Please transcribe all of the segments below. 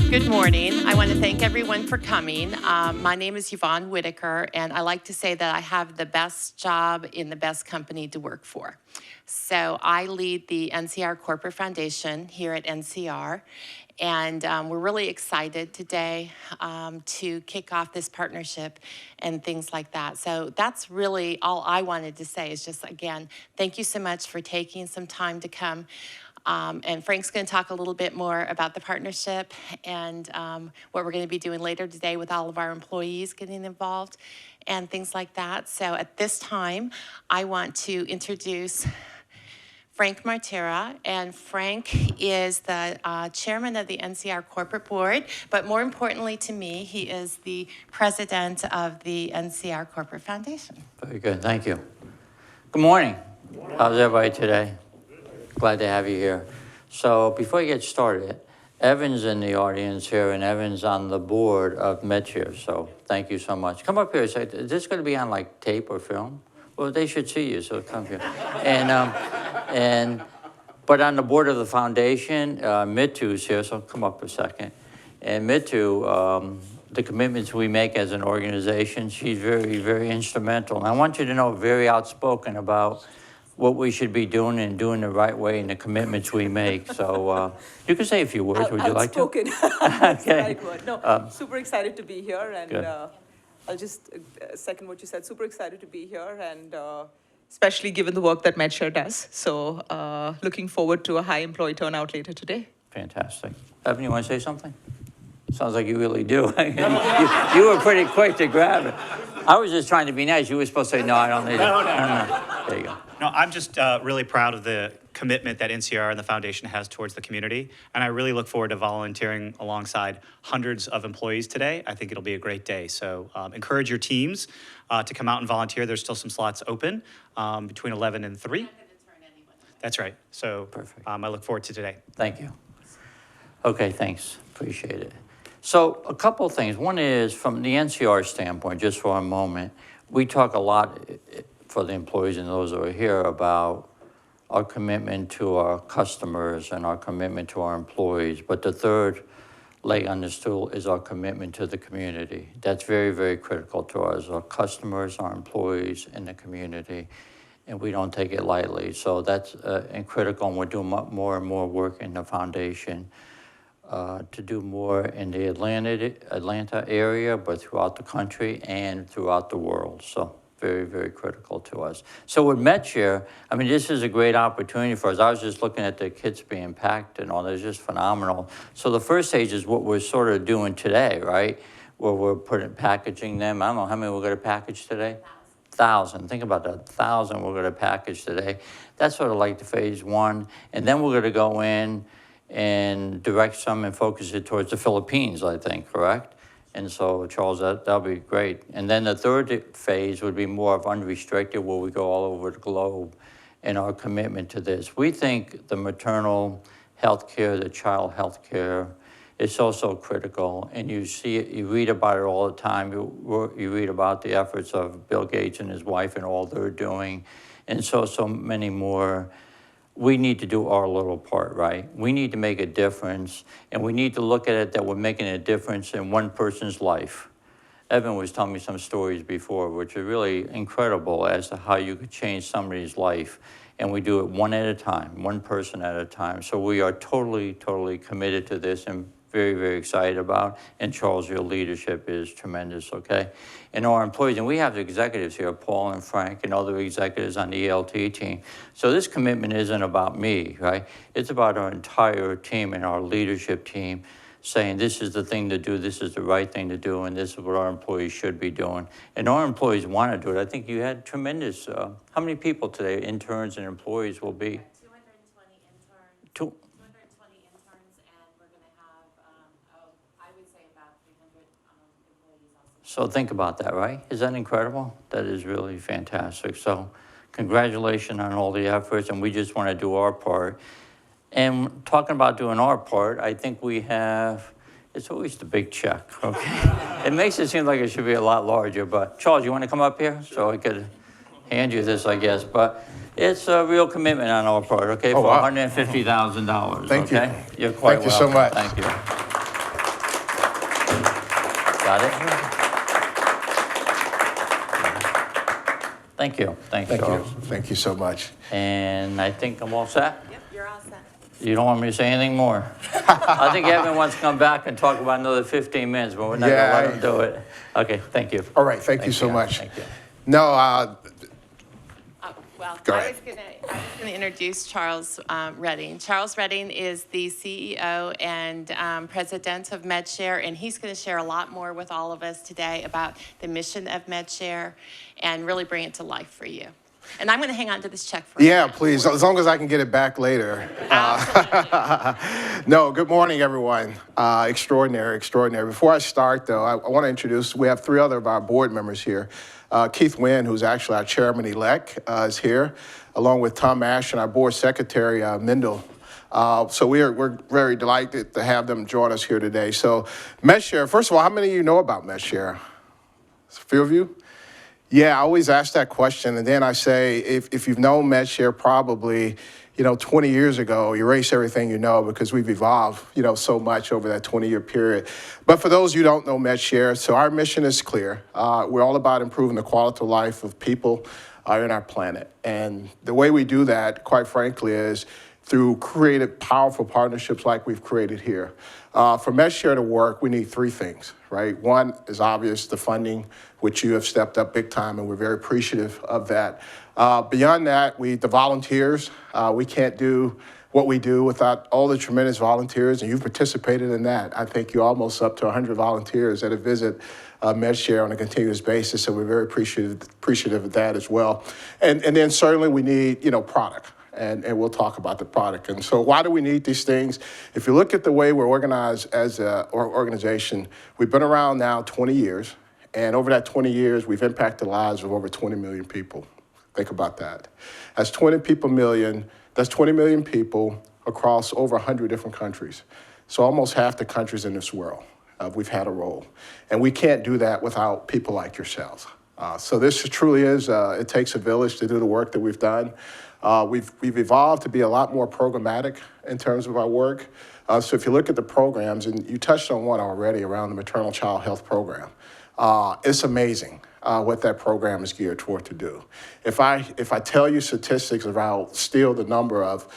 Good morning. I want to thank everyone for coming. My name is Yvonne Whitaker, and I like to say that I have the best job in the best company to work for. So I lead the NCR Corporate Foundation here at NCR, and we're really excited today to kick off this partnership and things like that. So that's really all I wanted to say is just, again, thank you so much for taking some time to come. And Frank's going to talk a little bit more about the partnership and what we're going to be doing later today with all of our employees getting involved and things like that. So at this time, I want to introduce Frank Martera, and Frank is the chairman of the NCR Corporate Board, but more importantly to me, he is the president of the NCR Corporate Foundation. Very good, thank you. Good morning. How's everybody today? Glad to have you here. So before you get started, Evan's in the audience here, and Evan's on the board of MedShare, so thank you so much. Come up here and say, is this going to be on like tape or film? Well, they should see you, so come here. But on the board of the foundation, Mitu's here, so come up a second. And Mitu, the commitments we make as an organization, she's very, very instrumental. And I want you to know, very outspoken about what we should be doing and doing the right way and the commitments we make. So you can say a few words. Would you like to? Outspoken. That's the right word. No, super excited to be here, and I'll just second what you said. Super excited to be here, and especially given the work that MedShare does. So looking forward to a high employee turnout later today. Fantastic. Evan, you want to say something? Sounds like you really do. you were pretty quick to grab it. I was just trying to be nice. You were supposed to say, no, I don't need it. No. There you go. No, I'm just really proud of the commitment that NCR and the foundation has towards the community, and I really look forward to volunteering alongside hundreds of employees today. I think it'll be a great day. So encourage your teams to come out and volunteer. There's still some slots open between 11 and 3. That's right. So perfect. I look forward to today. Thank you. Okay, thanks. Appreciate it. So a couple of things. One is from the NCR standpoint, just for a moment, we talk a lot for the employees and those who are here about our commitment to our customers and our commitment to our employees. But the third leg on the stool is our commitment to the community. That's very, very critical to us, our customers, our employees, and the community. And we don't take it lightly. So that's critical, and we're doing more and more work in the foundation to do more in the Atlanta area, but throughout the country and throughout the world. So very, very critical to us. So with MedShare, I mean, this is a great opportunity for us. I was just looking at the kits being packed and all that. It's just phenomenal. So the first stage is what we're sort of doing today, right? Where we're packaging them. I don't know how many we're going to package today? 1,000. Think about that, 1,000 we're going to package today. That's sort of like the phase one. And then we're going to go in and direct some and focus it towards the Philippines, I think, correct? And so, Charles, that'll be great. And then the third phase would be more of unrestricted, where we go all over the globe in our commitment to this. We think the maternal health care, the child health care, is so critical. And you see it, you read about it all the time. You read about the efforts of Bill Gates and his wife and all they're doing, and so many more. We need to do our little part, right? We need to make a difference, and we need to look at it that we're making a difference in one person's life. Evan was telling me some stories before, which are really incredible as to how you could change somebody's life. And we do it one at a time, one person at a time. So we are totally committed to this and very, very excited about. And Charles, your leadership is tremendous, okay? And our employees, and we have the executives here, Paul and Frank and other executives on the ELT team. So this commitment isn't about me, right? It's about our entire team and our leadership team saying this is the thing to do, this is the right thing to do, and this is what our employees should be doing. And our employees want to do it. I think you had tremendous, how many people today, interns and employees will be? 220 interns. 220 interns, and we're going to have, I would say about 300 employees also. So think about that, right? Is that incredible? That is really fantastic. So congratulations on all the efforts, and we just want to do our part. And talking about doing our part, I think we have, it's always the big check, okay? It makes it seem like it should be a lot larger, but Charles, you want to come up here so I could hand you this, I guess? But it's a real commitment on our part, okay, for $150,000. Thank okay? you. You're quite welcome. Thank you so much. Thank you. Got it? Thank you. Thanks, Thank you. Charles. Thank you so much. And I think I'm all set. Yep, you're all set. You don't want me to say anything more? I think Evan wants to come back and talk about another 15 minutes, but we're not Yeah, going to let him do it. Okay, thank you. All right, thank you so Evan. much. Thank you. No, Well, Go I ahead. was gonna introduce Charles Redding. Charles Redding is the CEO and president of MedShare, and he's gonna share a lot more with all of us today about the mission of MedShare and really bring it to life for you. And I'm gonna hang on to this check for a yeah, minute. please, as long as I can get it back later. Absolutely. No, good morning, everyone. Extraordinary, extraordinary. Before I start, though, I want to introduce, we have 3 other of our board members here. Keith Wynn, who's actually our chairman-elect, is here, along with Tom Ash and our board secretary, Mendel. So we're very delighted to have them join us here today. So MedShare, first of all, how many of you know about MedShare? A few of you? Yeah, I always ask that question, and then I say, if you've known MedShare probably, 20 years ago, erase everything you know because we've evolved, so much over that 20-year period. But for those who don't know MedShare, so our mission is clear. We're all about improving the quality of life of people in our planet. And the way we do that, quite frankly, is through creative, powerful partnerships like we've created here. For MedShare to work, we need 3 things, right? One is obvious, the funding, which you have stepped up big time, and we're very appreciative of that. Beyond that, the volunteers. We can't do what we do without all the tremendous volunteers, and you've participated in that. I think you're almost up to 100 volunteers that have visited MedShare on a continuous basis, so we're very appreciative of that as well. And then certainly we need, product. And we'll talk about the product. And so why do we need these things? If you look at the way we're organized as an organization, we've been around now 20 years. And over that 20 years, we've impacted the lives of over 20 million people. Think about that. That's 20 million people across over 100 different countries. So almost half the countries in this world, we've had a role. And we can't do that without people like yourselves. So this truly is, it takes a village to do the work that we've done. We've evolved to be a lot more programmatic in terms of our work. So if you look at the programs, and you touched on one already around the maternal child health program, it's amazing what that program is geared toward to do. If I tell you statistics about still the number of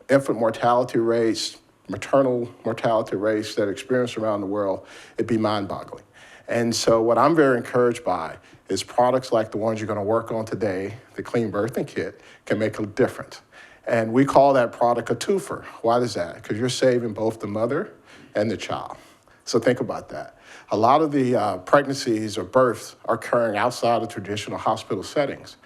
infant mortality rates, maternal mortality rates that are experienced around the world, it'd be mind-boggling. And so what I'm very encouraged by is products like the ones you're going to work on today, the Clean Birthing Kit, can make a difference. And we call that product a twofer. Why is that? Because you're saving both the mother and the child. So think about that. A lot of the pregnancies or births are occurring outside of traditional hospital settings.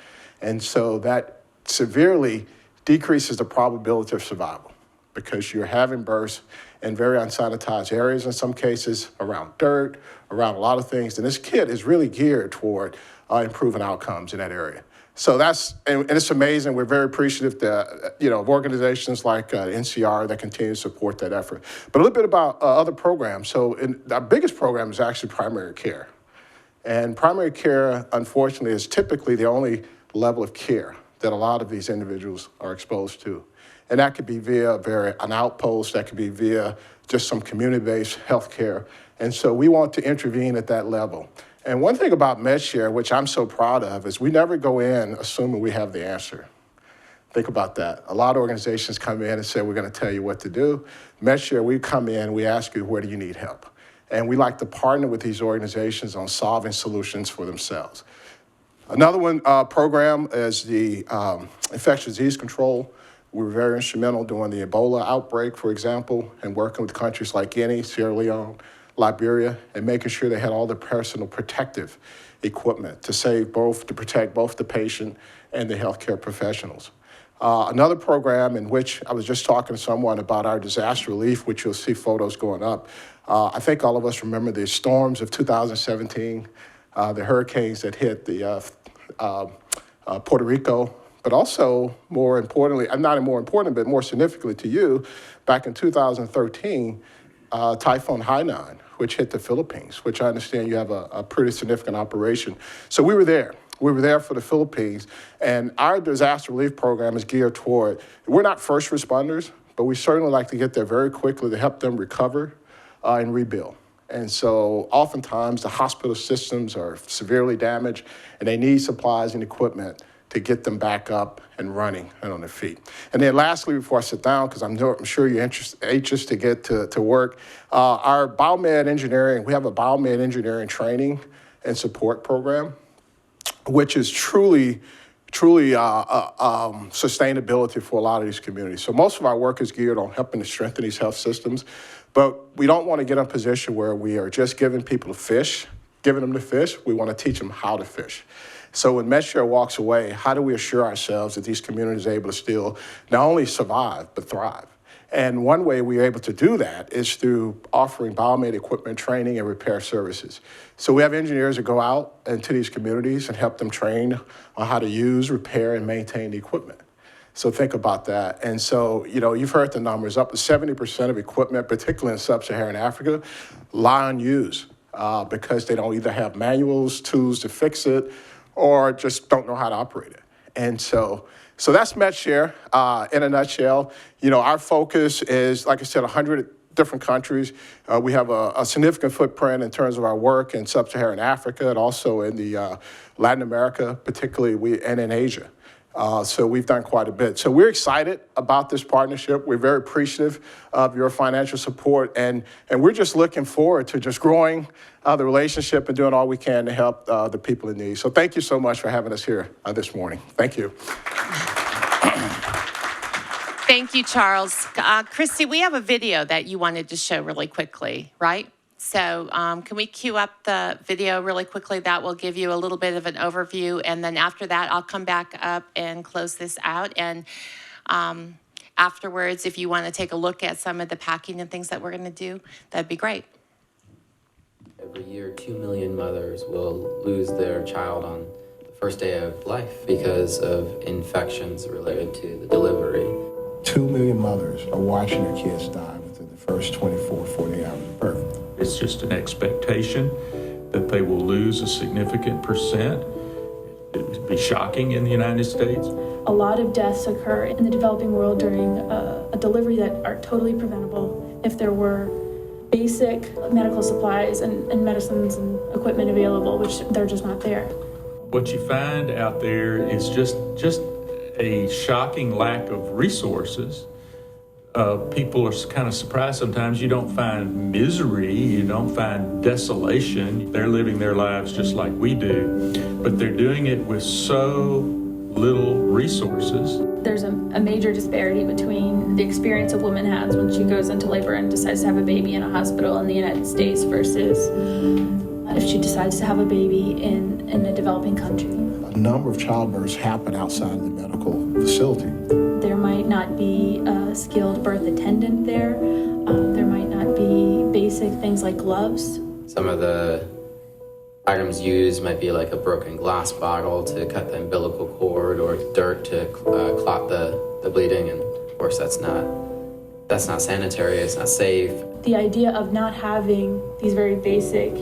And so that severely decreases the probability of survival because you're having births in very unsanitized areas in some cases, around dirt, around a lot of things. And this kit is really geared toward improving outcomes in that area. So and it's amazing. We're very appreciative that, of organizations like NCR that continue to support that effort. But a little bit about other programs. So our biggest program is actually primary care. And primary care, unfortunately, is typically the only level of care that a lot of these individuals are exposed to. And that could be via an outpost, that could be via just some community-based health care. And so we want to intervene at that level. And one thing about MedShare, which I'm so proud of, is we never go in assuming we have the answer. Think about that. A lot of organizations come in and say, we're going to tell you what to do. MedShare, we come in, we ask you, where do you need help? And we like to partner with these organizations on solving solutions for themselves. Another program is the infectious disease control. We were very instrumental during the Ebola outbreak, for example, and working with countries like Guinea, Sierra Leone, Liberia, and making sure they had all the personal protective equipment to protect both the patient and the healthcare professionals. Another program in which I was just talking to someone about our disaster relief, which you'll see photos going up. I think all of us remember the storms of 2017, the hurricanes that hit Puerto Rico, but also more importantly, not more important, but more significantly to you, back in 2013, Typhoon Hainan, which hit the Philippines, which I understand you have a pretty significant operation. So we were there. We were there for the Philippines, and our disaster relief program is geared toward, we're not first responders, but we certainly like to get there very quickly to help them recover and rebuild. And so oftentimes the hospital systems are severely damaged and they need supplies and equipment to get them back up and running and on their feet. And then lastly, before I sit down, because I'm sure you're anxious to get to work, our biomed engineering, we have a biomed engineering training and support program, which is truly sustainability for a lot of these communities. So most of our work is geared on helping to strengthen these health systems, but we don't want to get in a position where we are just giving people giving them the fish. We want to teach them how to fish. So when MedShare walks away, how do we assure ourselves that these communities are able to still not only survive, but thrive? And one way we're able to do that is through offering biomed equipment training and repair services. So we have engineers that go out into these communities and help them train on how to use, repair, and maintain the equipment. So think about that. And so, you've heard the numbers, up to 70% of equipment, particularly in sub-Saharan Africa, lie unused because they don't either have manuals, tools to fix it, or just don't know how to operate it. And so that's MedShare in a nutshell. Our focus is, like I said, 100 different countries. We have a significant footprint in terms of our work in sub-Saharan Africa and also in the Latin America, particularly, and in Asia. So we've done quite a bit. So we're excited about this partnership. We're very appreciative of your financial support, and we're just looking forward to just growing the relationship and doing all we can to help the people in need. So thank you so much for having us here this morning. Thank you. Thank you, Charles. Christy, we have a video that you wanted to show really quickly, right? So can we cue up the video really quickly? That will give you a little bit of an overview. And then after that, I'll come back up and close this out. And afterwards, if you want to take a look at some of the packing and things that we're going to do, that'd be great. Every year, 2 million mothers will lose their child on the first day of life because of infections related to the delivery. 2 million mothers are watching their kids die within the first 24, 48 hours of birth. It's just an expectation that they will lose a significant percent. It would be shocking in the United States. A lot of deaths occur in the developing world during a delivery that are totally preventable if there were basic medical supplies and medicines and equipment available, which they're just not there. What you find out there is just a shocking lack of resources. People are kind of surprised sometimes. You don't find misery, you don't find desolation. They're living their lives just like we do, but they're doing it with so little resources. There's a major disparity between the experience a woman has when she goes into labor and decides to have a baby in a hospital in the United States versus if she decides to have a baby in a developing country. A number of childbirths happen outside of the medical facility. There might not be a skilled birth attendant there. There might not be basic things like gloves. Some of the items used might be like a broken glass bottle to cut the umbilical cord or dirt to clot the bleeding, and of course that's not sanitary, it's not safe. The idea of not having these very basic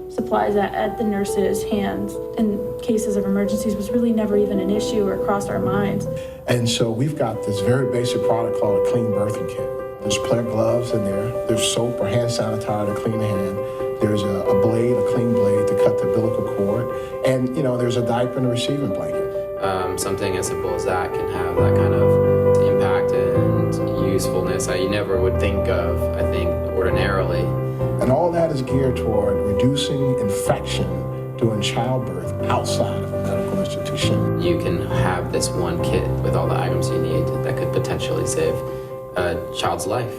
supplies at the nurse's hands in cases of emergencies was really never even an issue or crossed our minds. And so we've got this very basic product called a clean birthing kit. There's plaid gloves in there. There's soap or hand sanitizer to clean the hand. There's a blade, a clean blade to cut the umbilical cord. And, there's a diaper and a receiving blanket. Something as simple as that can have that kind of impact and usefulness that you never would think of, I think, ordinarily. And all that is geared toward reducing infection during childbirth outside of a medical institution. You can have this one kit with all the items you need that could potentially save a child's life.